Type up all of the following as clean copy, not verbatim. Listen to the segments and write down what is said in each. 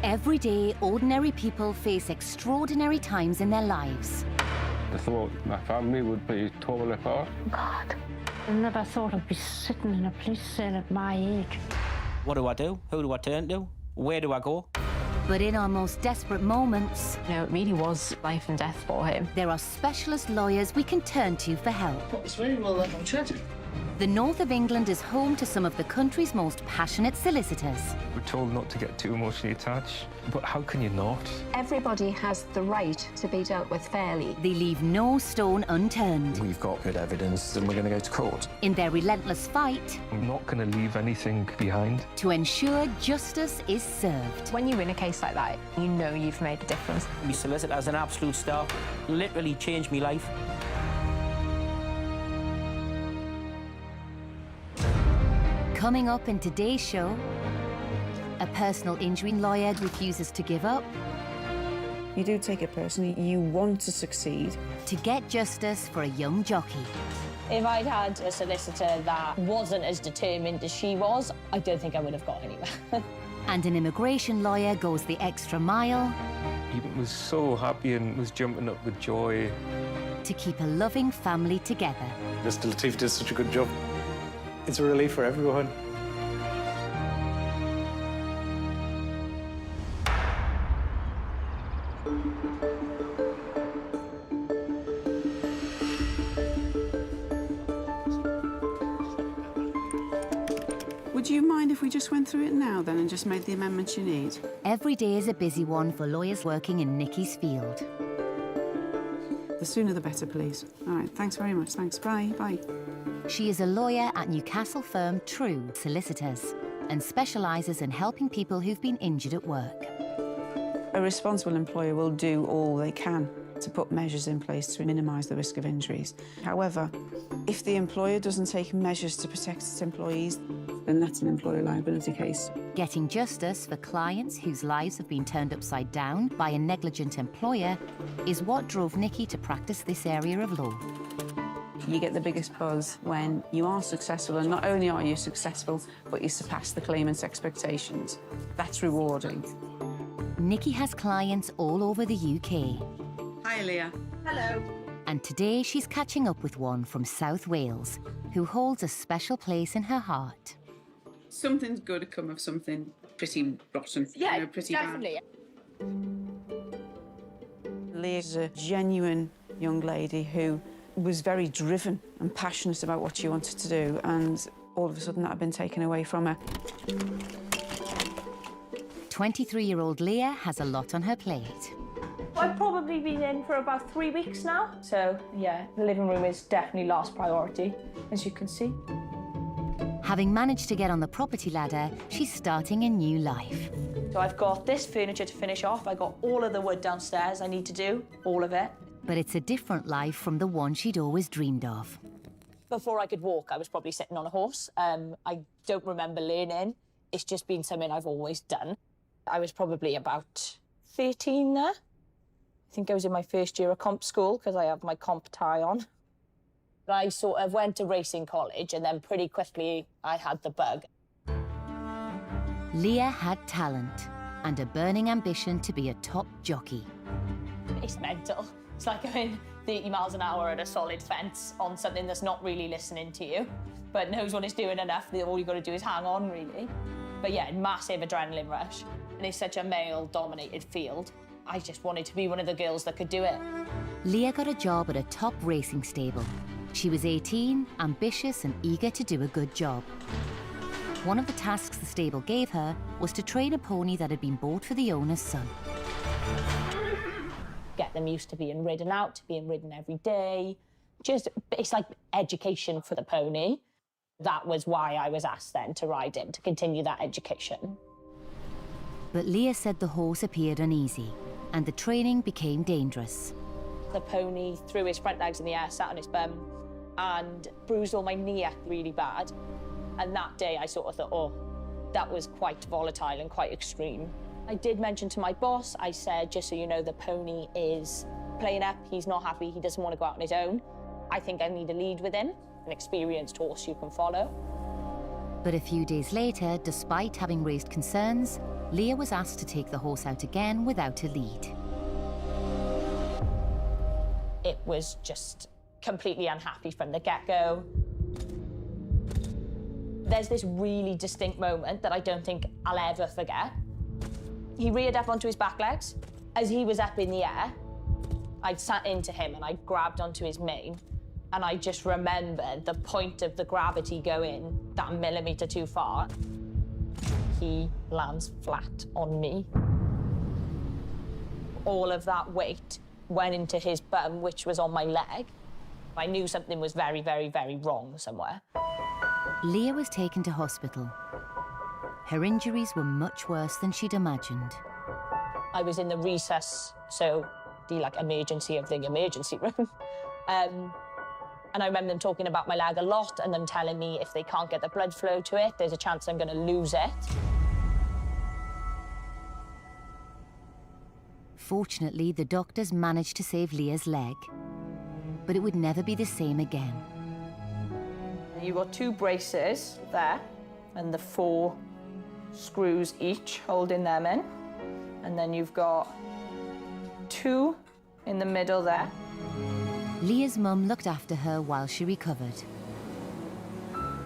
Every day, ordinary people face extraordinary times in their lives. I thought my family would be torn apart. God, I never thought I'd be sitting in a police cell at my age. What do I do? Who do I turn to? Where do I go? But in our most desperate moments, You know, it really was life and death for him. there are specialist lawyers we can turn to for help. It's very well let on chat. The north of England is home to some of the country's most passionate solicitors. We're told not to get too emotionally attached, but how can you not? Everybody has the right to be dealt with fairly. They leave no stone unturned. We've got good evidence and we're going to go to court. In their relentless fight I'm not going to leave anything behind. to ensure justice is served. When you win a case like that, you know you've made a difference. My solicitor's an absolute star. Literally changed my life. Coming up in today's show, a personal injury lawyer refuses to give up You do take it personally. You want to succeed. to get justice for a young jockey. If I'd had a solicitor that wasn't as determined as she was, I don't think I would have got anywhere. And an immigration lawyer goes the extra mile He was so happy and was jumping up with joy. to keep a loving family together. Mr. Latif did such a good job. It's a relief for everyone. Would you mind if we just went through it now then and just made the amendments you need? Every day is a busy one for lawyers working in Nikki's field. The sooner the better, please. All right, thanks very much. Thanks. Bye. Bye. She is a lawyer at Newcastle firm True Solicitors and specialises in helping people who've been injured at work. A responsible employer will do all they can to put measures in place to minimise the risk of injuries. However, if the employer doesn't take measures to protect its employees, then that's an employer liability case. Getting justice for clients whose lives have been turned upside down by a negligent employer is what drove Nikki to practice this area of law. You get the biggest buzz when you are successful, and not only are you successful, but you surpass the claimant's expectations. That's rewarding. Nikki has clients all over the UK. Hi, Leah. And today she's catching up with one from South Wales who holds a special place in her heart. Something's good to come of something pretty rotten. Yeah, you know, pretty definitely. bad. Leah's a genuine young lady who was very driven and passionate about what she wanted to do, and all of a sudden that had been taken away from her. 23-year-old Leah has a lot on her plate. I've probably been in for about 3 weeks now. So, yeah, the living room is definitely last priority, as you can see. Having managed to get on the property ladder, she's starting a new life. So I've got this furniture to finish off. I got all of the wood downstairs I need to do, all of it. But it's a different life from the one she'd always dreamed of. Before I could walk, I was probably sitting on a horse. I don't remember learning. It's just been something I've always done. I was probably about 13 there. I think I was in my first year of comp school because I have my comp tie on. I sort of went to racing college and then pretty quickly I had the bug. Leah had talent and a burning ambition to be a top jockey. It's mental. It's like going 30 miles an hour at a solid fence on something that's not really listening to you, but knows what it's doing enough that all you've got to do is hang on, really. But yeah, massive adrenaline rush. And it's such a male-dominated field. I just wanted to be one of the girls that could do it. Leah got a job at a top racing stable. She was 18, ambitious and eager to do a good job. One of the tasks the stable gave her was to train a pony that had been bought for the owner's son. Get them used to being ridden out, to being ridden every day. It's like education for the pony. That was why I was asked then to ride him, to continue that education. But Leah said the horse appeared uneasy and the training became dangerous. The pony threw his front legs in the air, sat on his bum, and bruised all my knee really bad. And that day I sort of thought, oh, that was quite volatile and quite extreme. I did mention to my boss, I said, just so you know, the pony is playing up, he's not happy, he doesn't want to go out on his own. I think I need a lead with him, an experienced horse you can follow. But a few days later, despite having raised concerns, Leah was asked to take the horse out again without a lead. It was just completely unhappy from the get-go. There's this really distinct moment that I don't think I'll ever forget. He reared up onto his back legs. As he was up in the air, I'd sat into him and I grabbed onto his mane, and I just remembered the point of the gravity going that millimetre too far. He lands flat on me. All of that weight went into his bum, which was on my leg. I knew something was very, very, very wrong somewhere. Leah was taken to hospital. Her injuries were much worse than she'd imagined. I was in the recess, so the emergency of the emergency room. And I remember them talking about my leg a lot and them telling me if they can't get the blood flow to it, there's a chance I'm going to lose it. Fortunately, the doctors managed to save Leah's leg, but it would never be the same again. You've got 2 braces there, and the 4 screws each holding them in. And then you've got 2 in the middle there. Leah's mum looked after her while she recovered.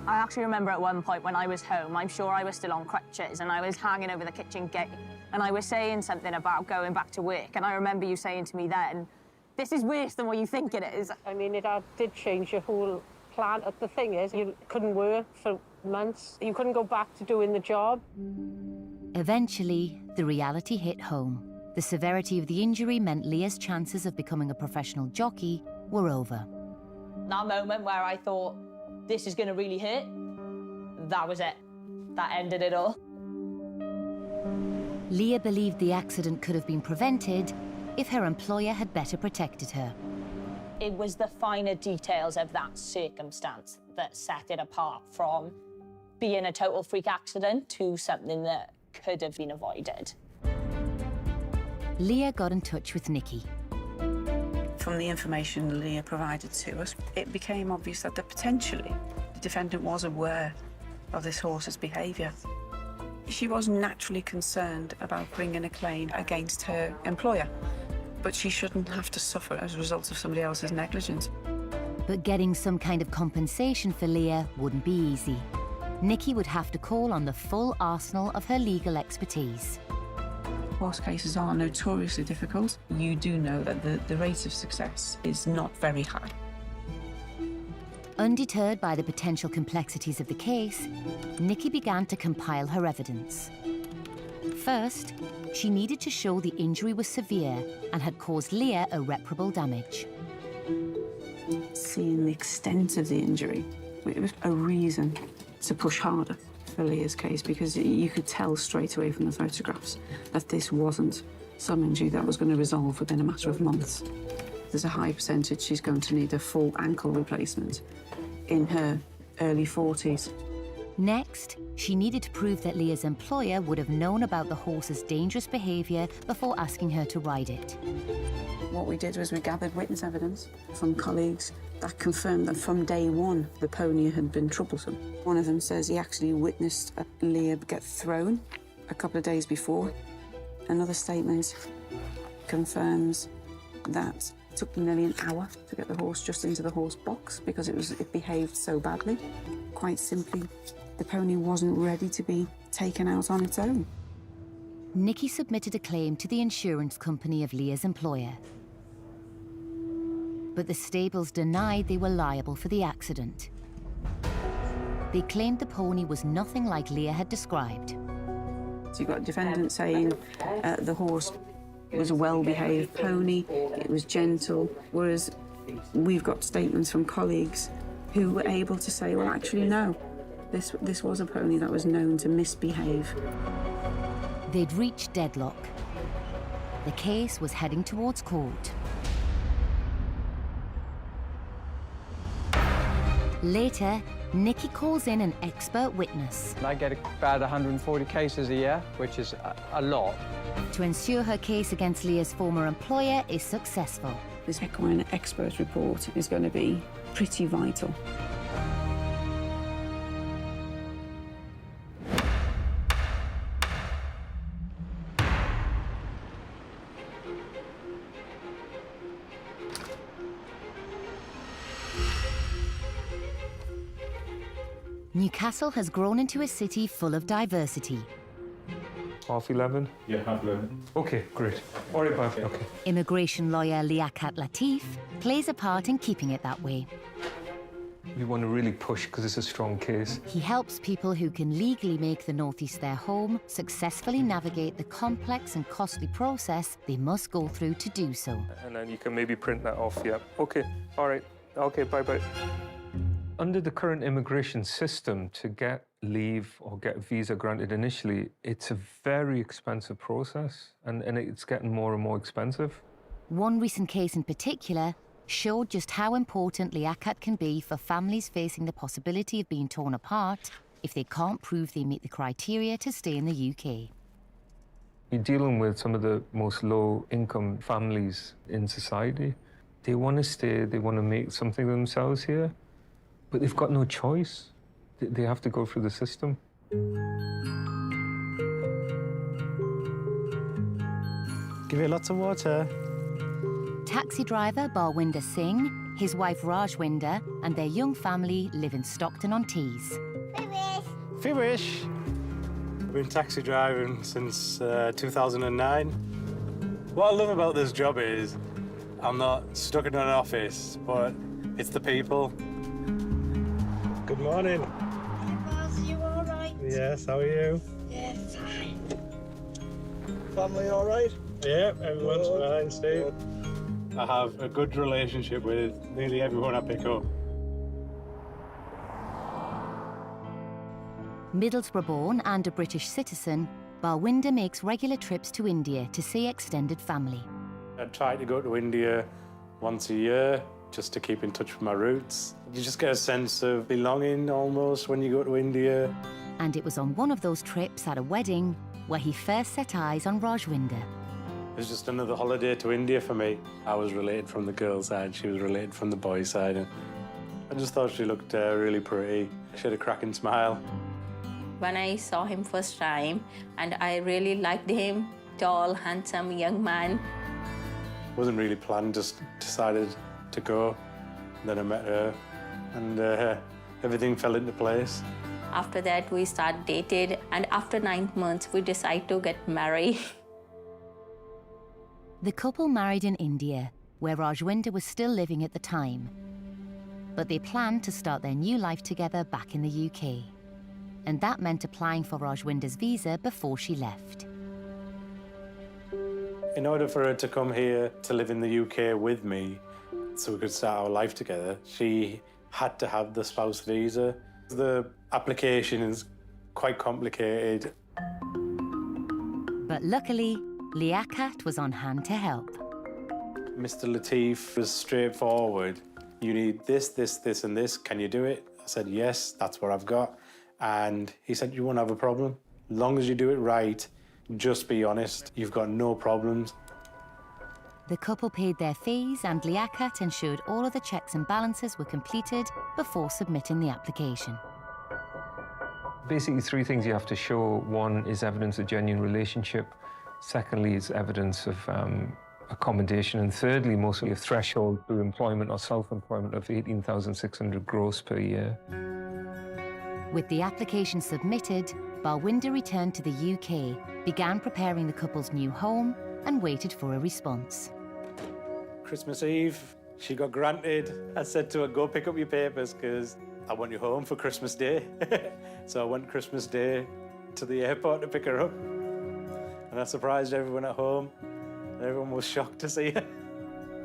I actually remember at one point when I was home, I'm sure I was still on crutches, and I was hanging over the kitchen gate, and I was saying something about going back to work, and I remember you saying to me then, this is worse than what you think it is. I mean, it did change your whole plan. The thing is, you couldn't work for months. You couldn't go back to doing the job. Eventually, the reality hit home. The severity of the injury meant Leah's chances of becoming a professional jockey were over. That moment where I thought, this is going to really hurt, that was it. That ended it all. Leah believed the accident could have been prevented if her employer had better protected her. It was the finer details of that circumstance that set it apart from being a total freak accident to something that could have been avoided. Leah got in touch with Nikki. From the information Leah provided to us, it became obvious that potentially the defendant was aware of this horse's behaviour. She was naturally concerned about bringing a claim against her employer, but she shouldn't have to suffer as a result of somebody else's negligence. But getting some kind of compensation for Leah wouldn't be easy. Nikki would have to call on the full arsenal of her legal expertise. Horse cases are notoriously difficult. You do know that the rate of success is not very high. Undeterred by the potential complexities of the case, Nikki began to compile her evidence. First, she needed to show the injury was severe and had caused Leah irreparable damage. Seeing the extent of the injury, it was a reason to push harder for Leah's case, because you could tell straight away from the photographs that this wasn't some injury that was going to resolve within a matter of months. There's a high percentage she's going to need a full ankle replacement in her early 40s. Next, she needed to prove that Leah's employer would have known about the horse's dangerous behaviour before asking her to ride it. What we did was we gathered witness evidence from colleagues that confirmed that from day one, the pony had been troublesome. One of them says he actually witnessed Leah get thrown a couple of days before. Another statement confirms that it took nearly an hour to get the horse just into the horse box because it behaved so badly. Quite simply, the pony wasn't ready to be taken out on its own. Nikki submitted a claim to the insurance company of Leah's employer. But the stables denied they were liable for the accident. They claimed the pony was nothing like Leah had described. So you've got a defendant saying the horse was a well-behaved pony, it was gentle, whereas we've got statements from colleagues who were able to say, well, actually, no, this was a pony that was known to misbehave. They'd reached deadlock. The case was heading towards court. Later, Nikki calls in an expert witness. I get about 140 cases a year, which is a lot. To ensure her case against Leah's former employer is successful. This equine expert report is going to be pretty vital. Newcastle has grown into a city full of diversity. 11:30? Yeah, 11:30. Okay, great. All right, bye. Okay. Immigration lawyer Liaquat Latif plays a part in keeping it that way. We want to really push because it's a strong case. He helps people who can legally make the Northeast their home successfully navigate the complex and costly process they must go through to do so. And then you can maybe print that off, yeah. Okay, all right. Okay, bye-bye. Under the current immigration system, to get leave or get a visa granted initially, it's a very expensive process, and it's getting more and more expensive. One recent case in particular showed just how important Liaquat can be for families facing the possibility of being torn apart if they can't prove they meet the criteria to stay in the UK. You're dealing with some of the most low-income families in society. They want to stay, they want to make something of themselves here, but they've got no choice. They have to go through the system. Give you lots of water. Taxi driver Bharwinder Singh, his wife Rajwinder, and their young family live in Stockton-on-Tees. Fiwish. I've been taxi driving since 2009. What I love about this job is I'm not stuck in an office, but it's the people. Good morning. Hi, Buzz. You all right? Yes, how are you? Yeah, fine. Family all right? Yeah, everyone's fine, Steve. I have a good relationship with nearly everyone I pick up. Middlesbrough born and a British citizen, Bharwinder makes regular trips to India to see extended family. I try to go to India once a year just to keep in touch with my roots. You just get a sense of belonging almost when you go to India. And it was on one of those trips at a wedding where he first set eyes on Rajwinder. It was just another holiday to India for me. I was related from the girl side, she was related from the boy side. And I just thought she looked really pretty. She had a cracking smile. When I saw him first time, and I really liked him, tall, handsome, young man. Wasn't really planned, just decided to go. Then I met her, and everything fell into place. After that, we started dated, and after 9 months, we decided to get married. The couple married in India, where Rajwinder was still living at the time. But they planned to start their new life together back in the UK. And that meant applying for Rajwinder's visa before she left. In order for her to come here to live in the UK with me, so we could start our life together, she had to have the spouse visa. The application is quite complicated. But luckily, Liaquat was on hand to help. Mr. Latif was straightforward. You need this, this, this, and this. Can you do it? I said, yes, that's what I've got. And he said, you won't have a problem. As long as you do it right, just be honest. You've got no problems. The couple paid their fees and Liaquat ensured all of the checks and balances were completed before submitting the application. Basically, 3 things you have to show. 1 is evidence of genuine relationship. Secondly, is evidence of accommodation. And thirdly, mostly a threshold through employment or self-employment of 18,600 gross per year. With the application submitted, Bharwinder returned to the UK, began preparing the couple's new home, and waited for a response. Christmas Eve, she got granted. I said to her, go pick up your papers because I want you home for Christmas Day. So I went Christmas Day to the airport to pick her up. And I surprised everyone at home. And everyone was shocked to see her.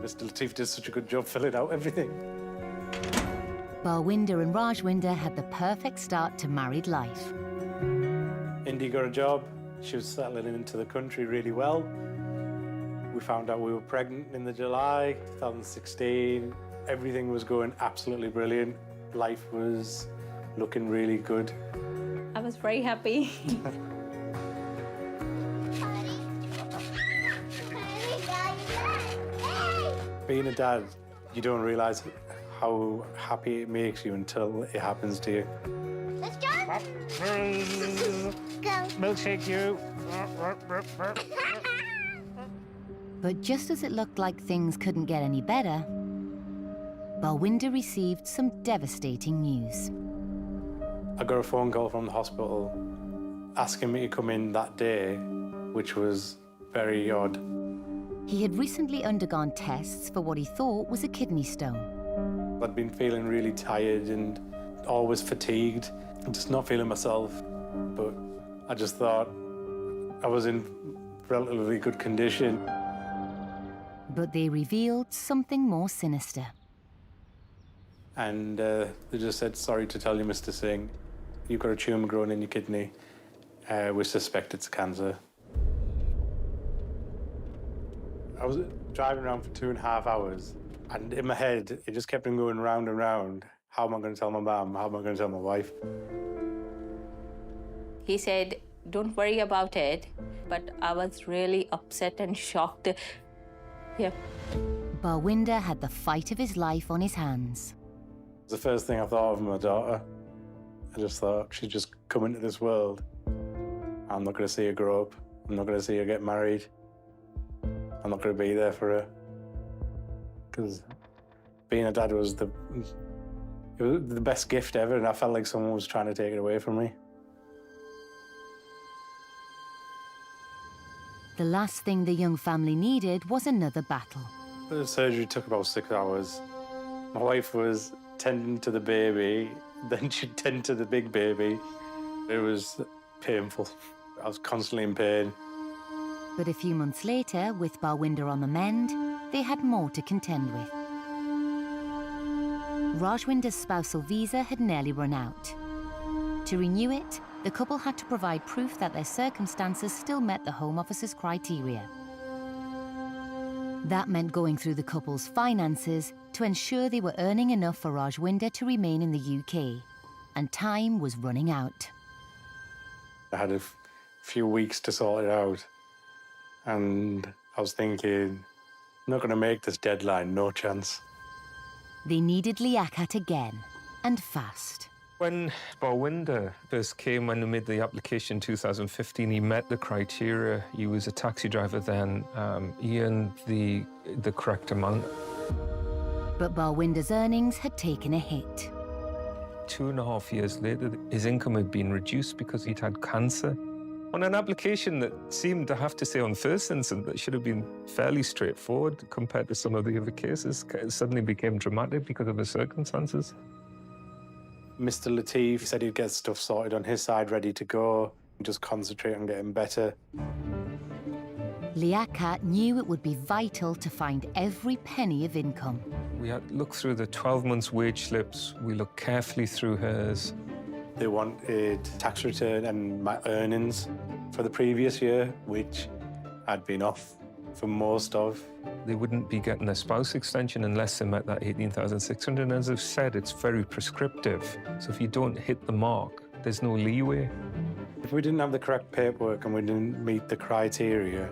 Mr. Latif did such a good job filling out everything. Bharwinder and Rajwinder had the perfect start to married life. Indy got a job. She was settling into the country really well. We found out we were pregnant in the July 2016. Everything was going absolutely brilliant. Life was looking really good. I was very happy. Being a dad, you don't realise how happy it makes you until it happens to you. Let's go. Go. Milkshake you. But just as it looked like things couldn't get any better, Bharwinder received some devastating news. I got a phone call from the hospital asking me to come in that day, which was very odd. He had recently undergone tests for what he thought was a kidney stone. I'd been feeling really tired and always fatigued, and just not feeling myself. But I just thought I was in relatively good condition. But they revealed something more sinister. And they just said, sorry to tell you, Mr. Singh, you've got a tumour growing in your kidney. We suspect it's cancer. I was driving around for 2.5 hours, and in my head, it just kept on going round and round. How am I going to tell my mum? How am I going to tell my wife? He said, don't worry about it, but I was really upset and shocked. Yeah. Bharwinder had the fight of his life on his hands. The first thing I thought of my daughter. I just thought she'd just come into this world. I'm not going to see her grow up. I'm not going to see her get married. I'm not going to be there for her. Because being a dad was the best gift ever, and I felt like someone was trying to take it away from me. The last thing the young family needed was another battle. The surgery took about 6 hours. My wife was tending to the baby, then she'd tend to the big baby. It was painful. I was constantly in pain. But a few months later, with Bharwinder on the mend, they had more to contend with. Rajwinder's spousal visa had nearly run out. To renew it, the couple had to provide proof that their circumstances still met the Home Office's criteria. That meant going through the couple's finances to ensure they were earning enough for Rajwinder to remain in the UK, and time was running out. I had a few weeks to sort it out, and I was thinking, I'm not going to make this deadline, no chance. They needed Liaquat again, and fast. When Bharwinder first came, when he made the application in 2015, he met the criteria. He was a taxi driver then. He earned the correct amount. But Bharwinder's earnings had taken a hit. 2.5 years later, his income had been reduced because he'd had cancer. On an application that seemed to have to say on first instance that should have been fairly straightforward compared to some of the other cases, it suddenly became dramatic because of the circumstances. Mr. Latif said he'd get stuff sorted on his side, ready to go, and just concentrate on getting better. Liaquat knew it would be vital to find every penny of income. We had to look through the 12 months' wage slips. We looked carefully through hers. They wanted tax return and my earnings for the previous year, which I'd been off for most of. They wouldn't be getting a spouse extension unless they met that 18,600. And as I've said, it's very prescriptive. So if you don't hit the mark, there's no leeway. If we didn't have the correct paperwork and we didn't meet the criteria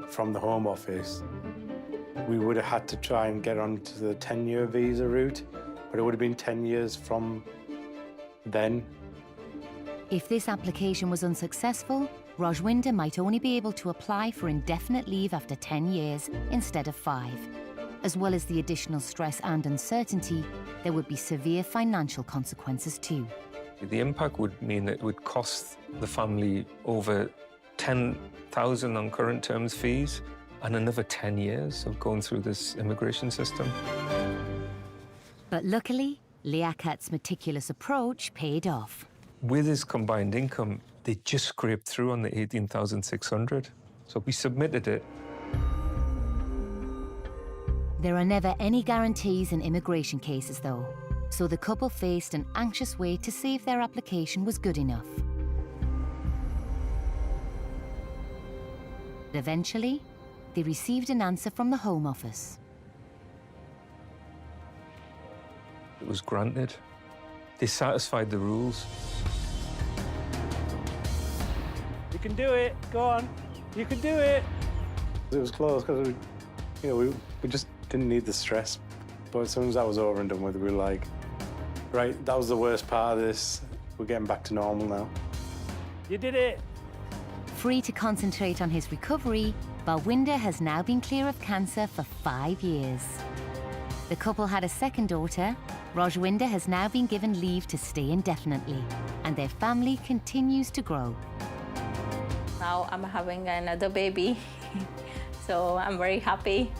from the Home Office, we would have had to try and get onto the 10-year visa route, but it would have been 10 years from then. If this application was unsuccessful, Rajwinder might only be able to apply for indefinite leave after 10 years instead of 5. As well as the additional stress and uncertainty, there would be severe financial consequences too. The impact would mean that it would cost the family over 10,000 on current terms fees and another 10 years of going through this immigration system. But luckily, Liaquat's meticulous approach paid off. With his combined income, they just scraped through on the 18,600. So we submitted it. There are never any guarantees in immigration cases, though, so the couple faced an anxious wait to see if their application was good enough. Eventually, they received an answer from the Home Office. It was granted. They satisfied the rules. You can do it. Go on. You can do it. It was close because we just didn't need the stress. But as soon as that was over and done with, we were like, right, that was the worst part of this. We're getting back to normal now. You did it. Free to concentrate on his recovery, Bharwinder has now been clear of cancer for 5 years. The couple had a second daughter. Rajwinder has now been given leave to stay indefinitely, and their family continues to grow. Now I'm having another baby, so I'm very happy.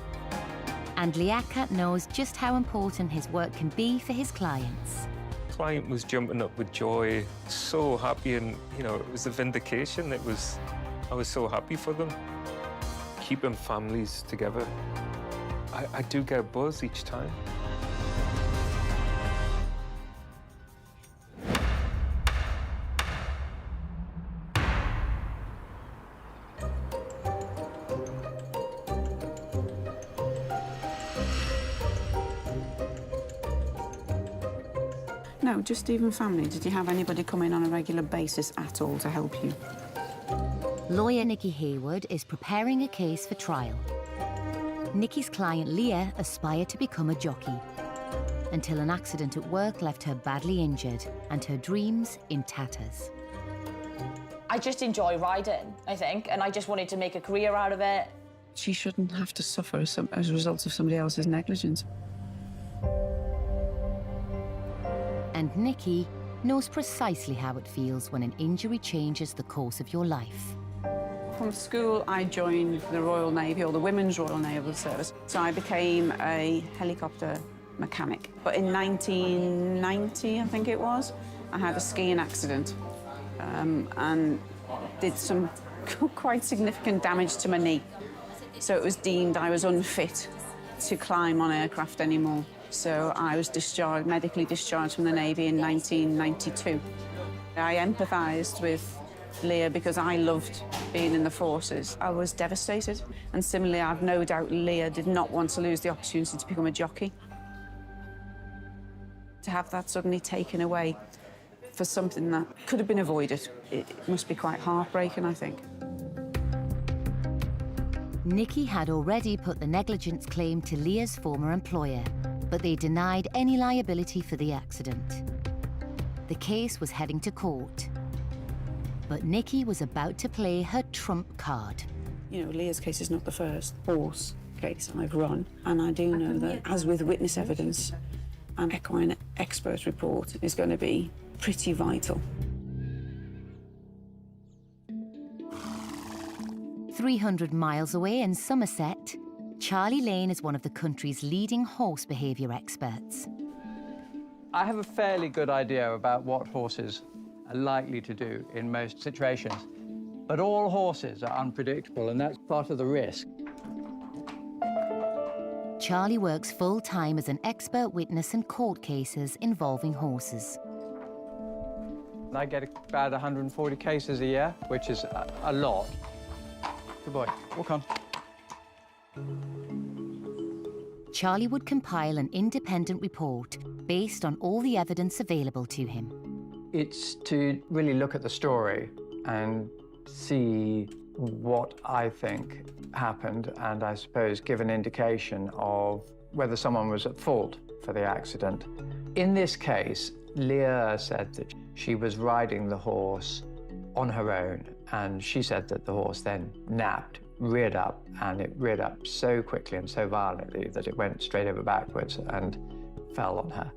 And Liaquat knows just how important his work can be for his clients. The client was jumping up with joy, so happy, and it was a vindication. I was so happy for them. Keeping families together. I do get a buzz each time. No, just even family. Did you have anybody come in on a regular basis at all to help you? Lawyer Nikki Haywood is preparing a case for trial. Nikki's client Leah aspired to become a jockey until an accident at work left her badly injured and her dreams in tatters. I just enjoy riding, I think, and I just wanted to make a career out of it. She shouldn't have to suffer as a result of somebody else's negligence. And Nikki knows precisely how it feels when an injury changes the course of your life. From school, I joined the Royal Navy, or the Women's Royal Naval Service. So I became a helicopter mechanic. But in 1990, I think it was, I had a skiing accident and did some quite significant damage to my knee. So it was deemed I was unfit to climb on aircraft anymore. So I was medically discharged from the Navy in 1992. I empathised with Leah because I loved being in the forces. I was devastated, and similarly, I've no doubt Leah did not want to lose the opportunity to become a jockey. To have that suddenly taken away for something that could have been avoided, it must be quite heartbreaking, I think. Nikki had already put the negligence claim to Leah's former employer, but they denied any liability for the accident. The case was heading to court. But Nikki was about to play her trump card. Leah's case is not the first horse case I've run, and I do know that, as with witness evidence, an equine expert report is going to be pretty vital. 300 miles away in Somerset, Charlie Lane is one of the country's leading horse behaviour experts. I have a fairly good idea about what horses are likely to do in most situations. But all horses are unpredictable, and that's part of the risk. Charlie works full-time as an expert witness in court cases involving horses. I get about 140 cases a year, which is a lot. Good boy, walk on. Charlie would compile an independent report based on all the evidence available to him. It's to really look at the story and see what I think happened, and I suppose give an indication of whether someone was at fault for the accident. In this case, Leah said that she was riding the horse on her own, and she said that the horse then napped, reared up, and it reared up so quickly and so violently that it went straight over backwards and fell on her.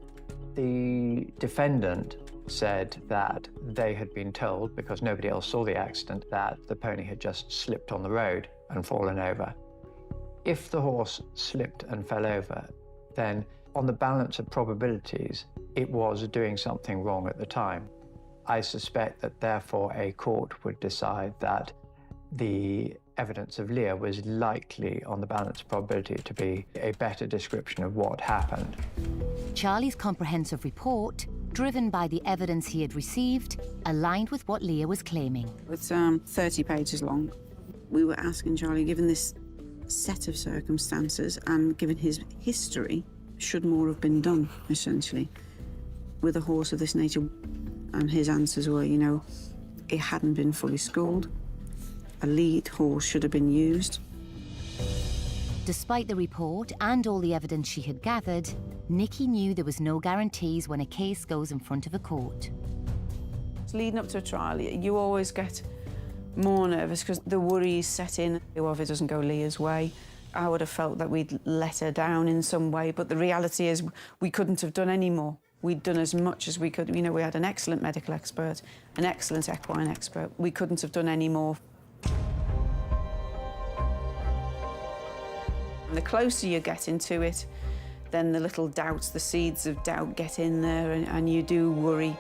The defendant said that they had been told, because nobody else saw the accident, that the pony had just slipped on the road and fallen over. If the horse slipped and fell over, then on the balance of probabilities, it was doing something wrong at the time. I suspect that therefore a court would decide that the evidence of Leah was likely, on the balance of probability, to be a better description of what happened. Charlie's comprehensive report, driven by the evidence he had received, aligned with what Leah was claiming. It's 30 pages long. We were asking Charlie, given this set of circumstances and given his history, should more have been done, essentially, with a horse of this nature? And his answers were, it hadn't been fully schooled. A lead horse should have been used. Despite the report and all the evidence she had gathered, Nikki knew there was no guarantees when a case goes in front of a court. Leading up to a trial, you always get more nervous because the worries set in. Well, if it doesn't go Leah's way, I would have felt that we'd let her down in some way, but the reality is we couldn't have done any more. We'd done as much as we could. You know, we had an excellent medical expert, an excellent equine expert. We couldn't have done any more. And the closer you get into it, then the little doubts, the seeds of doubt get in there, and you do worry.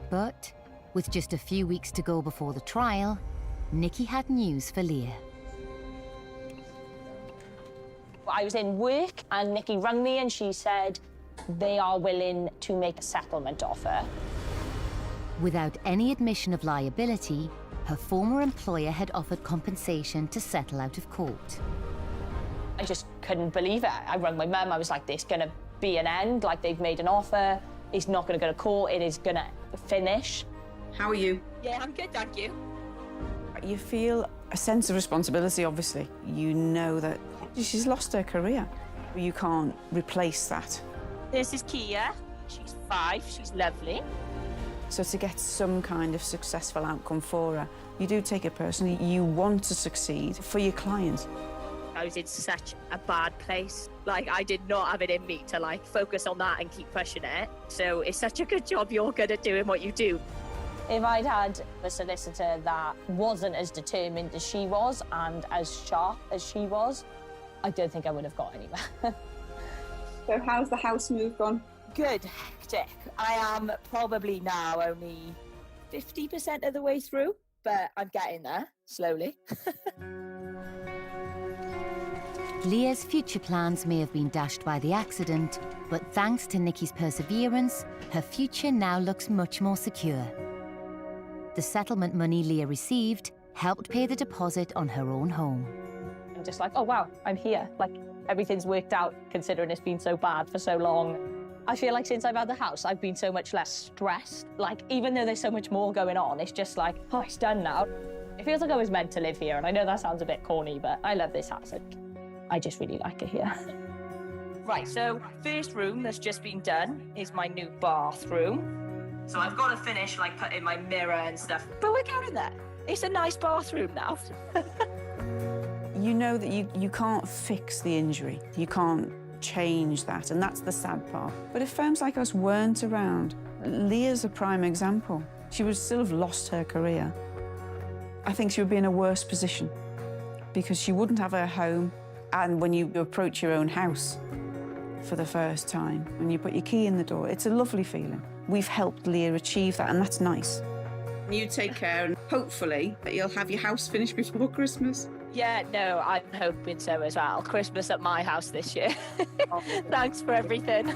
But with just a few weeks to go before the trial, Nikki had news for Leah. I was in work and Nikki rang me and she said they are willing to make a settlement offer. Without any admission of liability, her former employer had offered compensation to settle out of court. I just couldn't believe it. I rang my mum, I was like, there's gonna be an end, like they've made an offer, it's not gonna go to court, it is gonna finish. How are you? Yeah, I'm good, thank you. You feel a sense of responsibility, obviously. You know that she's lost her career. You can't replace that. This is Kia, she's 5, she's lovely. So to get some kind of successful outcome for her, you do take it personally. You want to succeed for your client. I was in such a bad place. Like, I did not have it in me to, like, focus on that and keep pushing it. So it's such a good job you're good at doing what you do. If I'd had a solicitor that wasn't as determined as she was and as sharp as she was, I don't think I would have got anywhere. So how's the house move gone? Good, hectic. I am probably now only 50% of the way through, but I'm getting there, slowly. Leah's future plans may have been dashed by the accident, but thanks to Nikki's perseverance, her future now looks much more secure. The settlement money Leah received helped pay the deposit on her own home. I'm just like, oh wow, I'm here. Like, everything's worked out considering it's been so bad for so long. I feel like since I've had the house, I've been so much less stressed. Like, even though there's so much more going on, it's just like, oh, it's done now. It feels like I was meant to live here, and I know that sounds a bit corny, but I love this house. I just really like it here. Right, so first room that's just been done is my new bathroom. So I've got to finish, like, putting my mirror and stuff. But we're getting there. It's a nice bathroom now. You know that you can't fix the injury. You can't change that, and that's the sad part. But if firms like us weren't around, Leah's a prime example. She would still have lost her career. I think she would be in a worse position because she wouldn't have her home. And when you approach your own house for the first time, when you put your key in the door, it's a lovely feeling. We've helped Leah achieve that, and that's nice. You take care, and hopefully you'll have your house finished before Christmas. Yeah, no, I'm hoping so as well. Christmas at my house this year. Thanks for everything.